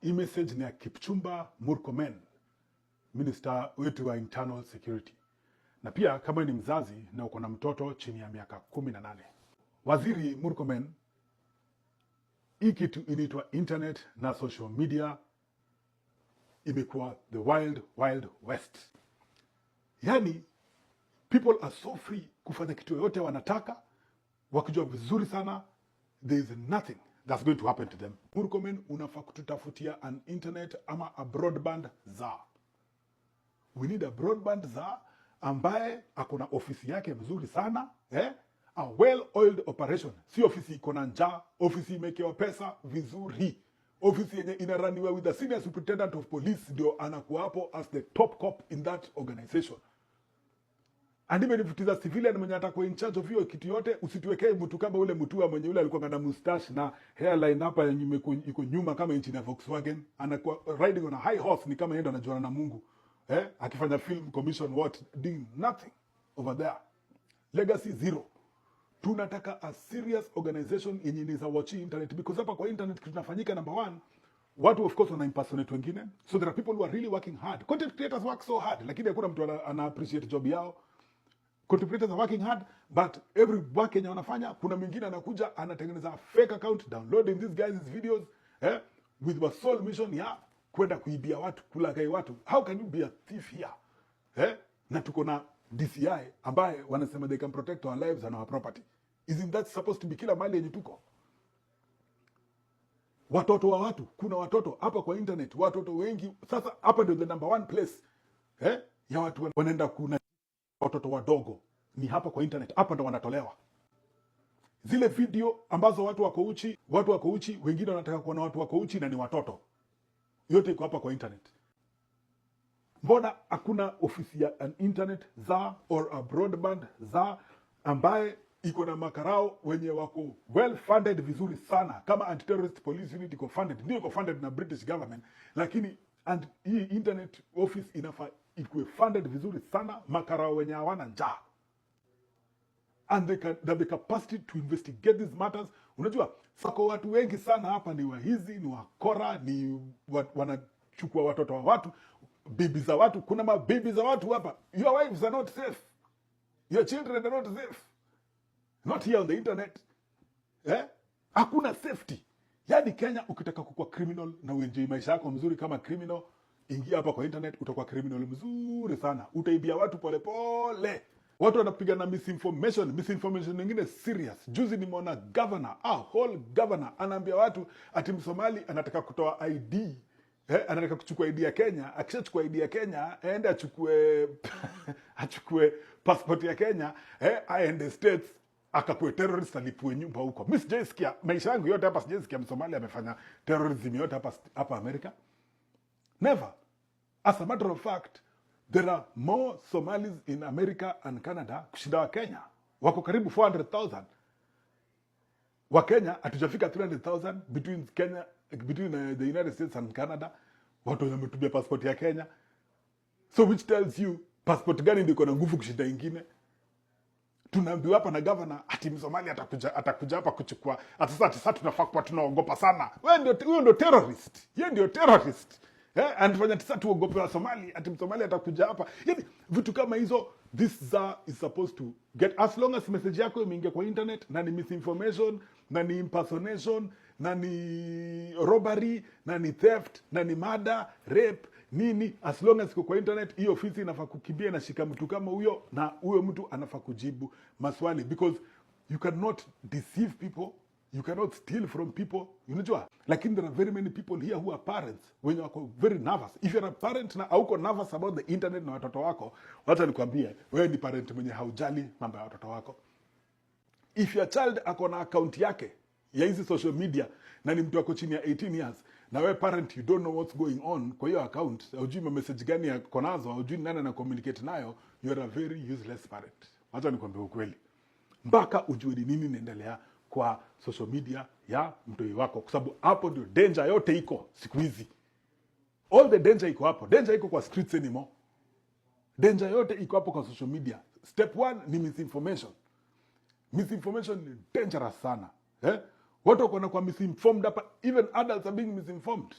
Hii message ni ya Kipchumba Murkomen, minister wetu wa internal security. Na pia kama ni mzazi na uko na mtoto chini ya miaka 18. Waziri Murkomen, hii kitu inaitwa internet na social media imekuwa the wild wild west. Yani people are so free kufanya kitu yoyote wanataka, wakijua vizuri sana there is nothing that's going to happen to them. Murkomen, unafaa kututafutia an internet ama a broadband za. We need a broadband za ambaye akona ofisi yake mzuri sana, a well-oiled operation. Si ofisi iko na njaa, ofisi imekewa pesa vizuri. Ofisi yenye inaraniwa with the senior superintendent of police ndio anakuwa hapo as the top cop in that organization. And even if it is a civilian mwenye atakuwa in charge of hiyo kitu yote, usituwekee mtu kama ule mtu mwenye ule alikuwa na mustache na hairline hapa iko nyuma kama inchi na Volkswagen, anakuwa riding on a high horse ni kama yeye ndo anajuana na Mungu. Akifanya film commission what doing nothing over there. Legacy zero. Tunataka a serious organization yenye inaweza watch internet, because hapa kwa internet kitu kinafanyika, number one, watu of course wana impersonate wengine. So there are people who are really working hard. Content creators work so hard, lakini hakuna mtu ana appreciate job yao. Content creators are working hard, but every work yenye wanafanya, kuna mwingine anakuja anatengeneza fake account, downloading these guys' videos, with the sole mission ya kwenda kuibia watu, kulaghai watu. How can you be a thief here? Na tuko na DCI ambaye wanasema they can protect our lives and our property. Isn't that supposed to be kila mali yenye tuko? Watoto wa watu, kuna watoto hapa kwa internet, watoto wengi. Sasa hapa ndio the number one place ya watu wanaenda, kuna watoto wadogo ni hapa kwa internet, hapa ndo wanatolewa zile video ambazo watu wako uchi, wengine wanataka kuona watu wako uchi na ni watoto. Yote iko hapa kwa internet. Mbona hakuna ofisi ya an internet za or a broadband za ambaye iko na makarao wenye wako well funded vizuri sana, kama anti-terrorist police unit iko funded, ndio iko funded na British government, lakini and hii internet office inafaa ikuwe funded vizuri sana, makarao wenye hawana njaa, and they have the capacity to investigate these matters. Unajua sako watu wengi sana hapa ni wahizi, ni wakora, ni wanachukua watoto wa watu, bibi za watu. Kuna mabibi za watu hapa. Your wives are not safe, your children are not safe, not here on the internet. Hakuna safety. Yani Kenya, ukitaka kukua criminal na uenjoy maisha yako mzuri kama criminal, ingia hapa kwa internet, utakuwa criminal mzuri sana. Utaibia watu pole pole. Watu wanapiga na misinformation nyingine serious. Juzi nimeona governor, whole governor anaambia watu ati Msomali anataka kutoa ID, anataka kuchukua ID ya Kenya. Akishachukua ID ya Kenya, aende achukue passport ya Kenya, aende States akakuwe terrorist, alipue nyumba huko. Mimi sijaisikia maisha yangu yote hapa, sijaisikia Msomali amefanya terrorism yote hapa Amerika. Never. As a matter of fact, there are more Somalis in America and Canada kushinda wa Kenya. Wako karibu 400,000. Wa Kenya hatujafika 300,000 between the United States and Canada. Watu wametumia passport ya Kenya. So which tells you passport gani ndio iko na nguvu kushinda ingine? Tunaambiwa hapa na governor ati Msomali atakuja hapa kuchukua. Sasa tunafaa kuwa tunaogopa sana. Huyo ndio terrorist. Yeye ndio terrorist. Anafanya tisa tuogope wa Somali, ati Msomali atakuja hapa. Yani vitu kama hizo, this is supposed to get, as long as message yako imeingia kwa internet na ni misinformation, na ni impersonation, na ni robbery, na ni theft, na ni murder, rape, nini, as long as iko kwa internet, hiyo ofisi inafaa kukimbia na shika mtu kama huyo, na huyo mtu anafaa kujibu maswali, because you cannot deceive people. You cannot steal from people. Unajua? Lakini there are very many people here who are parents when you are very nervous. If you are a parent na hauko nervous about the internet na watoto wako, wacha nikwambie, wewe ni parent mwenye haujali mambo ya watoto wako. If your child ako na account yake ya hizi social media na ni mtu wako chini ya 18 years, na wewe parent you don't know what's going on kwa hiyo account, hujui message gani yako nazo, hujui nani ana communicate nayo, you are a very useless parent. Wacha nikwambie ukweli. Mpaka ujue ni nini inaendelea kwa social media ya mtoi wako, kwa sababu hapo ndio danger yote iko siku hizi. All the danger iko hapo. Danger iko kwa streets anymore. Danger yote iko hapo kwa social media. Step 1 ni misinformation. Misinformation ni dangerous sana. Watu wako na kwa misinformed hapa. Even adults are being misinformed.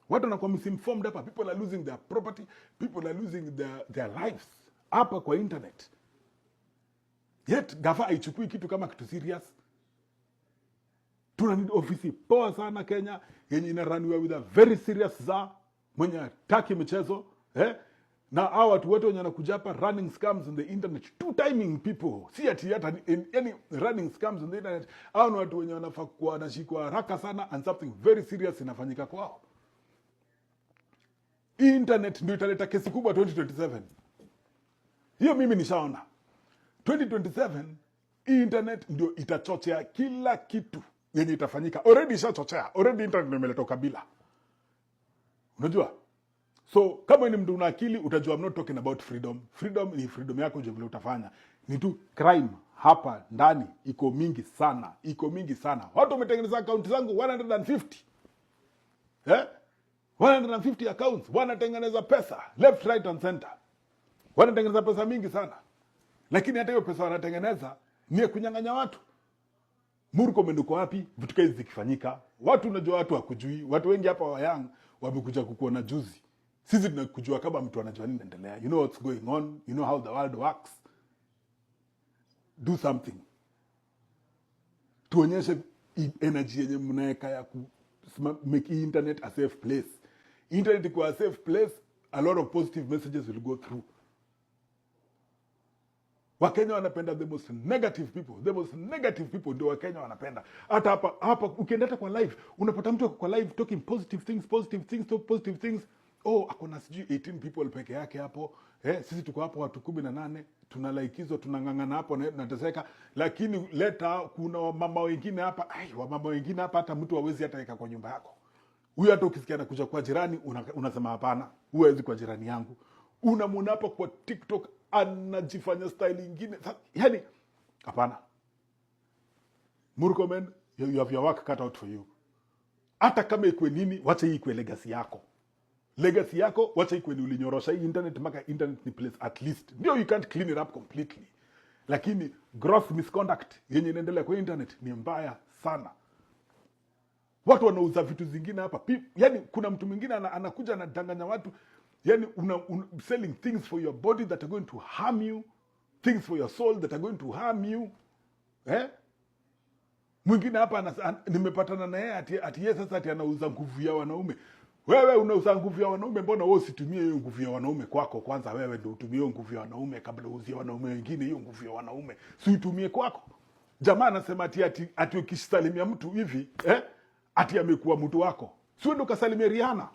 Watu wanakuwa misinformed hapa. People are losing their property, people are losing their lives hapa kwa internet. Yet gava haichukui kitu kama kitu serious. Tuna need ofisi poa sana Kenya yenye inaraniwa with a very serious za mwenye hataki michezo, na hawa watu wote wenye wanakuja hapa running scams on the internet, two timing people, si ati hata any running scams on the internet. Hao ni watu wenye wanafaa kuwa wanashikwa haraka sana, and something very serious inafanyika kwao. Internet ndio italeta kesi kubwa 2027. Hiyo mimi nishaona. 2027 internet ndio itachochea kila kitu yenye itafanyika. Already ishachochea. Already internet ndio imeleta ukabila. Unajua? So kama ni mtu una akili utajua I'm not talking about freedom. Freedom ni freedom yako je vile utafanya. Ni tu crime hapa ndani iko mingi sana. Iko mingi sana. Watu wametengeneza account zangu 150. 150 accounts. Wanatengeneza pesa left, right and center. Wanatengeneza pesa mingi sana. Lakini hata hiyo pesa wanatengeneza ni kunyang'anya watu. Murkomen uko wapi? Vitu hizi zikifanyika. Watu unajua watu hakujui. Watu wengi hapa wa young wamekuja kukuona juzi. Sisi tunakujua kama mtu anajua nini inaendelea. You know what's going on. You know how the world works. Do something. Tuonyeshe energy yenye mnaweka ya ku make internet a safe place. Internet iko a safe place, a lot of positive messages will go through. Wakenya wanapenda the most negative people. The most negative people ndio Wakenya wanapenda. Hata hapa ukienda hata kwa live, unapata mtu kwa live talking positive things, talk positive things. Oh, akona sijui 18 people peke yake hapo. Sisi tuko hapo watu 18, tunalaikizwa, tunangangana hapo na tunateseka. Lakini leta kuna mama wengine hapa, mama wengine hapa hata mtu hawezi hata weka kwa nyumba yako. Huyu hata ukisikia anakuja kwa jirani unasema hapana, huwezi kwa jirani yangu. Unamwona hapo kwa TikTok anajifanya style nyingine. Yaani hapana. Murkomen, you have your work cut out for you. Hata kama ikwe nini, wacha hii ikwe legacy yako. Legacy yako, wacha ikwe ni ulinyorosha hii internet mpaka internet ni place at least. Ndio you can't clean it up completely. Lakini gross misconduct yenye inaendelea kwa internet ni mbaya sana. Watu wanauza vitu zingine hapa. Yaani kuna mtu mwingine anakuja anadanganya watu. Yaani selling things for your body that are going to harm you. Things for your soul that are going to harm you. Mwingine hapa nimepatana na yeye ati yeye sasa ati anauza nguvu ya wanaume. Wewe unauza nguvu ya wanaume, mbona wewe usitumie hiyo nguvu ya wanaume kwako kwanza? Wewe ndio utumie hiyo nguvu ya wanaume kabla uuzie wanaume wengine hiyo nguvu ya wanaume. Si utumie kwako. Jamaa anasema ati ukisalimia mtu hivi, ati amekuwa mtu wako. Si ndio kasalimia Rihanna?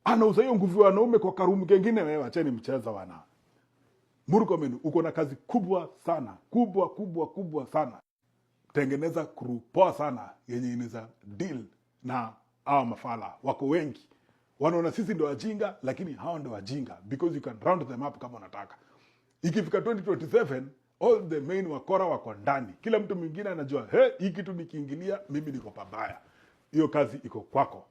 Anauza hiyo nguvu ya wanaume kwa karumu kengine. Wewe acheni mchezo wana. Murkomen uko na kazi kubwa sana. Kubwa sana. Tengeneza crew poa sana yenye inaweza deal na hawa mafala. Wako wengi. Wanaona sisi ndio wajinga, lakini hawa ndio wajinga. Because you can round them up kama unataka. Ikifika 2027, all the main wakora wako ndani. Kila mtu mwingine anajua, hii kitu nikiingilia, mimi niko pabaya. Hiyo kazi iko kwako.